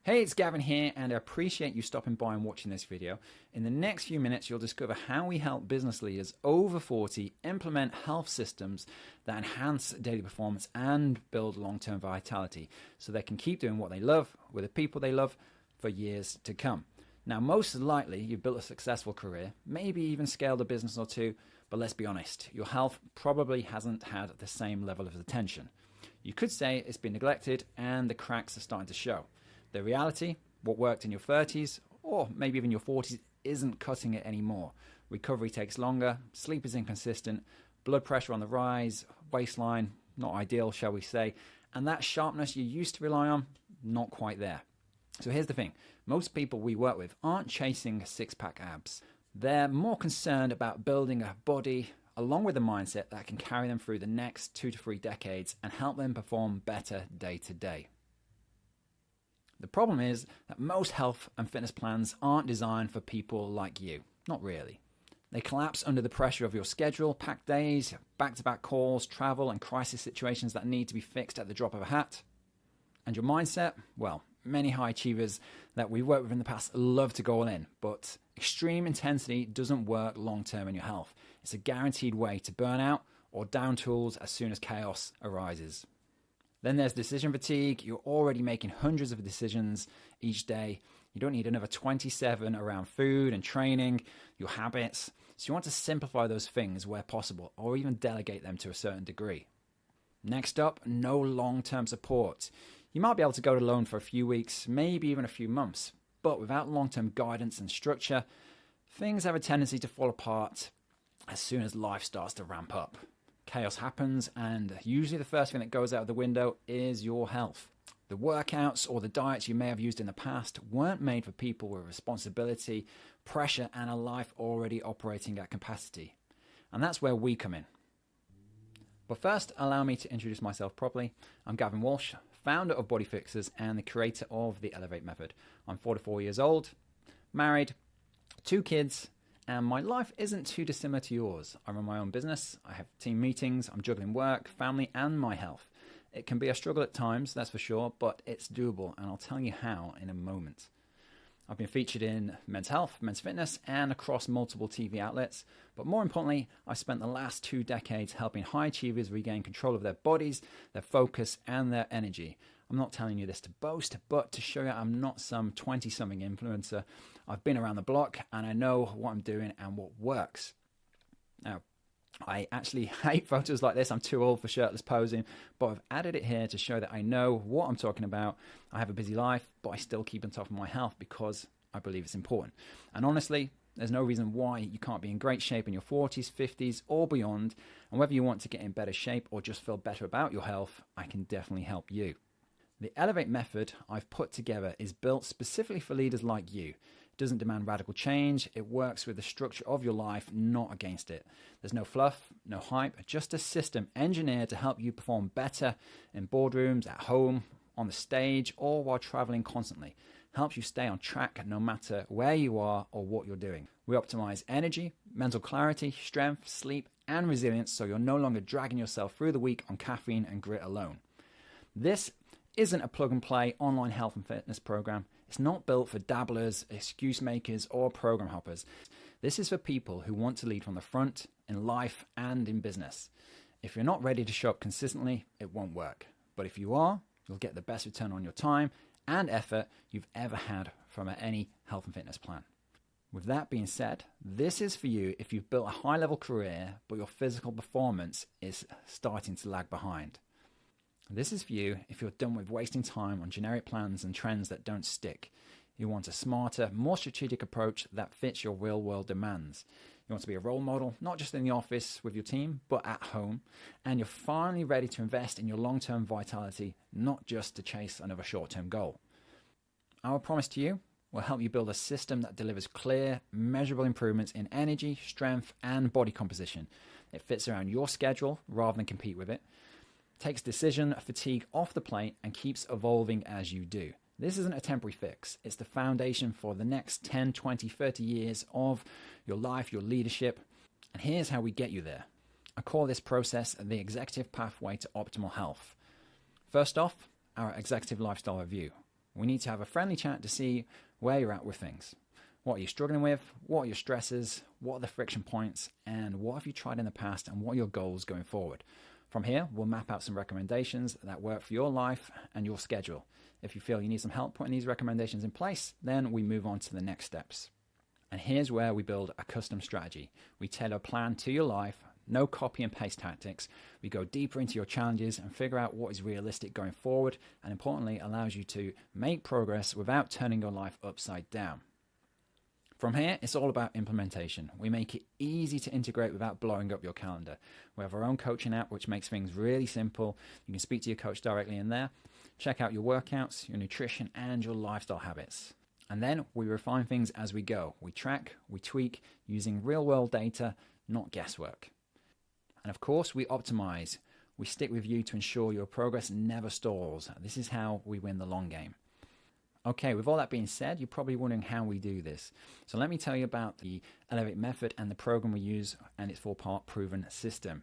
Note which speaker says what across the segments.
Speaker 1: Hey, it's Gavin here, and I appreciate you stopping by and watching this video. In the next few minutes, you'll discover how we help business leaders over 40 implement health systems that enhance daily performance and build long-term vitality so they can keep doing what they love with the people they love for years to come. Now, most likely, you've built a successful career, maybe even scaled a business or two, but let's be honest, your health probably hasn't had the same level of attention. You could say it's been neglected and the cracks are starting to show. The reality, what worked in your 30s or maybe even your 40s isn't cutting it anymore. Recovery takes longer, sleep is inconsistent, blood pressure on the rise, waistline not ideal, shall we say, and that sharpness you used to rely on, not quite there. So here's the thing, most people we work with aren't chasing six-pack abs. They're more concerned about building a body along with a mindset that can carry them through the next 2 to 3 decades and help them perform better day to day. The problem is that most health and fitness plans aren't designed for people like you. Not really. They collapse under the pressure of your schedule, packed days, back-to-back calls, travel, and crisis situations that need to be fixed at the drop of a hat. And your mindset? Well, many high achievers that we worked with in the past love to go all in, but extreme intensity doesn't work long-term in your health. It's a guaranteed way to burn out or down tools as soon as chaos arises. Then there's decision fatigue. You're already making hundreds of decisions each day. You don't need another 27 around food and training, your habits. So you want to simplify those things where possible or even delegate them to a certain degree. Next up, no long-term support. You might be able to go it alone for a few weeks, maybe even a few months, but without long-term guidance and structure, things have a tendency to fall apart as soon as life starts to ramp up. Chaos happens, and usually the first thing that goes out of the window is your health. The workouts or the diets you may have used in the past weren't made for people with responsibility, pressure, and a life already operating at capacity. And that's where we come in. But first, allow me to introduce myself properly. I'm Gavin Walsh, founder of Body Fixers and the creator of the Elevate Method. I'm 44 years old, married, 2 kids, and my life isn't too dissimilar to yours. I run my own business, I have team meetings, I'm juggling work, family, and my health. It can be a struggle at times, that's for sure, but it's doable, and I'll tell you how in a moment. I've been featured in Men's Health, Men's Fitness, and across multiple TV outlets, but more importantly, I've spent the last 2 decades helping high achievers regain control of their bodies, their focus, and their energy. I'm not telling you this to boast, but to show you I'm not some 20-something influencer. I've been around the block and I know what I'm doing and what works. Now, I actually hate photos like this. I'm too old for shirtless posing, but I've added it here to show that I know what I'm talking about. I have a busy life, but I still keep on top of my health because I believe it's important. And honestly, there's no reason why you can't be in great shape in your 40s, 50s, or beyond. And whether you want to get in better shape or just feel better about your health, I can definitely help you. The Elevate method I've put together is built specifically for leaders like you. It doesn't demand radical change. It works with the structure of your life, not against it. There's no fluff, no hype, just a system engineered to help you perform better in boardrooms, at home, on the stage, or while traveling constantly. Helps you stay on track no matter where you are or what you're doing. We optimize energy, mental clarity, strength, sleep, and resilience so you're no longer dragging yourself through the week on caffeine and grit alone. This isn't a plug-and-play online health and fitness program. It's not built for dabblers, excuse makers, or program hoppers. This is for people who want to lead from the front in life and in business. If you're not ready to show up consistently, it won't work. But if you are, you'll get the best return on your time and effort you've ever had from any health and fitness plan. With that being said, this is for you if you've built a high-level career, but your physical performance is starting to lag behind. This is for you if you're done with wasting time on generic plans and trends that don't stick. You want a smarter, more strategic approach that fits your real-world demands. You want to be a role model, not just in the office with your team, but at home. And you're finally ready to invest in your long-term vitality, not just to chase another short-term goal. Our promise to you will help you build a system that delivers clear, measurable improvements in energy, strength, and body composition. It fits around your schedule rather than compete with it. Takes decision fatigue off the plate and keeps evolving as you do. This isn't a temporary fix. It's the foundation for the next 10, 20, 30 years of your life, your leadership. And here's how we get you there. I call this process the executive pathway to optimal health. First off, our executive lifestyle review. We need to have a friendly chat to see where you're at with things. What are you struggling with? What are your stresses? What are the friction points? And what have you tried in the past? And what are your goals going forward? From here, we'll map out some recommendations that work for your life and your schedule. If you feel you need some help putting these recommendations in place, then we move on to the next steps. And here's where we build a custom strategy. We tailor a plan to your life, no copy and paste tactics. We go deeper into your challenges and figure out what is realistic going forward, and importantly, allows you to make progress without turning your life upside down. From here, it's all about implementation. We make it easy to integrate without blowing up your calendar. We have our own coaching app, which makes things really simple. You can speak to your coach directly in there. Check out your workouts, your nutrition, and your lifestyle habits. And then we refine things as we go. We track, we tweak using real-world data, not guesswork. And of course, we optimize. We stick with you to ensure your progress never stalls. This is how we win the long game. Okay, with all that being said, you're probably wondering how we do this. So let me tell you about the Elevate method and the program we use and its 4-part proven system.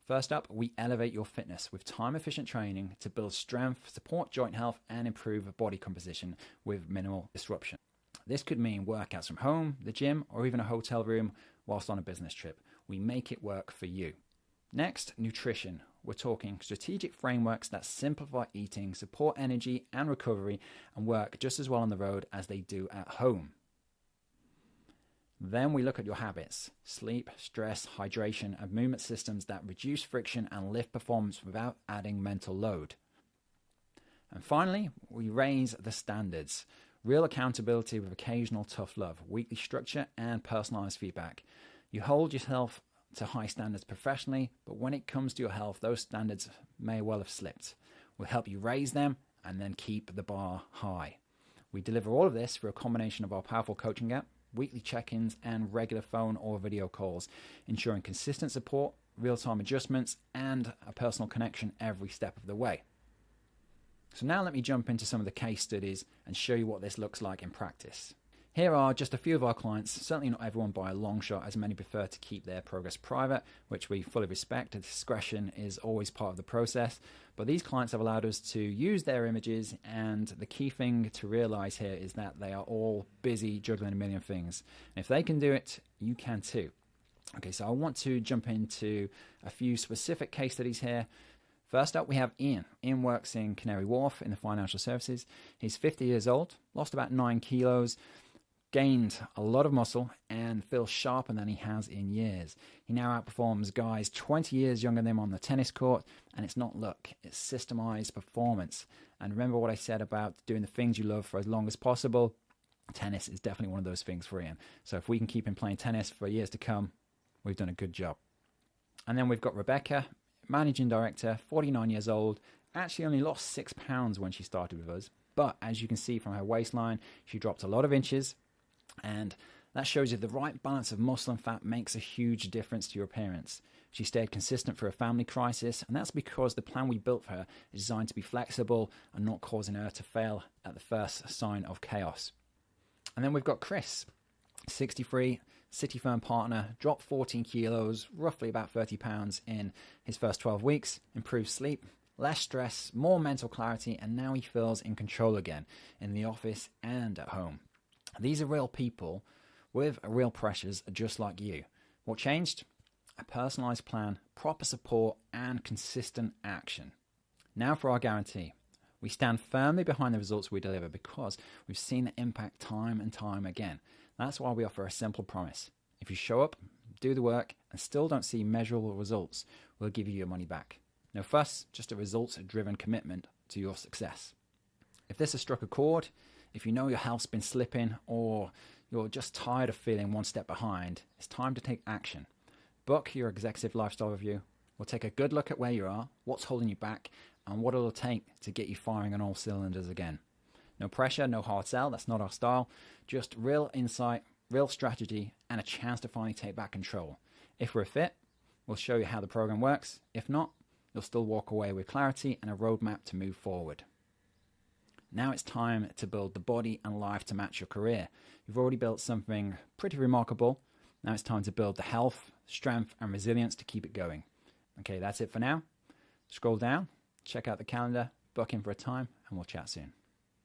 Speaker 1: First up, we elevate your fitness with time-efficient training to build strength, support joint health, and improve body composition with minimal disruption. This could mean workouts from home, the gym, or even a hotel room whilst on a business trip. We make it work for you. Next, nutrition. We're talking strategic frameworks that simplify eating, support energy and recovery, and work just as well on the road as they do at home. Then we look at your habits, sleep, stress, hydration, and movement systems that reduce friction and lift performance without adding mental load. And finally, we raise the standards. Real accountability with occasional tough love, weekly structure, and personalized feedback. You hold yourself to high standards professionally, but when it comes to your health, those standards may well have slipped. We'll help you raise them and then keep the bar high. We deliver all of this through a combination of our powerful coaching app, weekly check-ins, and regular phone or video calls, ensuring consistent support, real-time adjustments, and a personal connection every step of the way. So now let me jump into some of the case studies and show you what this looks like in practice. Here are just a few of our clients, certainly not everyone by a long shot, as many prefer to keep their progress private, which we fully respect. Discretion is always part of the process, but these clients have allowed us to use their images, and the key thing to realize here is that they are all busy juggling a million things. And if they can do it, you can too. Okay, so I want to jump into a few specific case studies here. First up, we have Ian. Ian works in Canary Wharf in the financial services. He's 50 years old, lost about 9 kilos, gained a lot of muscle, and feels sharper than he has in years. He now outperforms guys 20 years younger than him on the tennis court, and it's not luck, it's systemized performance. And remember what I said about doing the things you love for as long as possible? Tennis is definitely one of those things for Ian. So if we can keep him playing tennis for years to come, we've done a good job. And then we've got Rebecca, managing director, 49 years old, actually only lost 6 pounds when she started with us. But as you can see from her waistline, she dropped a lot of inches. And that shows you the right balance of muscle and fat makes a huge difference to your appearance. She stayed consistent for a family crisis, and that's because the plan we built for her is designed to be flexible and not causing her to fail at the first sign of chaos. And then we've got Chris, 63, city firm partner, dropped 14 kilos, roughly about 30 pounds in his first 12 weeks, improved sleep, less stress, more mental clarity, and now he feels in control again in the office and at home. These are real people with real pressures just like you. What changed? A personalized plan, proper support, and consistent action. Now for our guarantee. We stand firmly behind the results we deliver because we've seen the impact time and time again. That's why we offer a simple promise. If you show up, do the work, and still don't see measurable results, we'll give you your money back. No fuss, just a results-driven commitment to your success. If this has struck a chord, if you know your health's been slipping or you're just tired of feeling one step behind, it's time to take action. Book your executive lifestyle review. We'll take a good look at where you are, what's holding you back, and what it'll take to get you firing on all cylinders again. No pressure, no hard sell, that's not our style. Just real insight, real strategy, and a chance to finally take back control. If we're a fit, we'll show you how the program works. If not, you'll still walk away with clarity and a roadmap to move forward. Now it's time to build the body and life to match your career. You've already built something pretty remarkable. Now it's time to build the health, strength, and resilience to keep it going. Okay, that's it for now. Scroll down, check out the calendar, book in for a time, and we'll chat soon.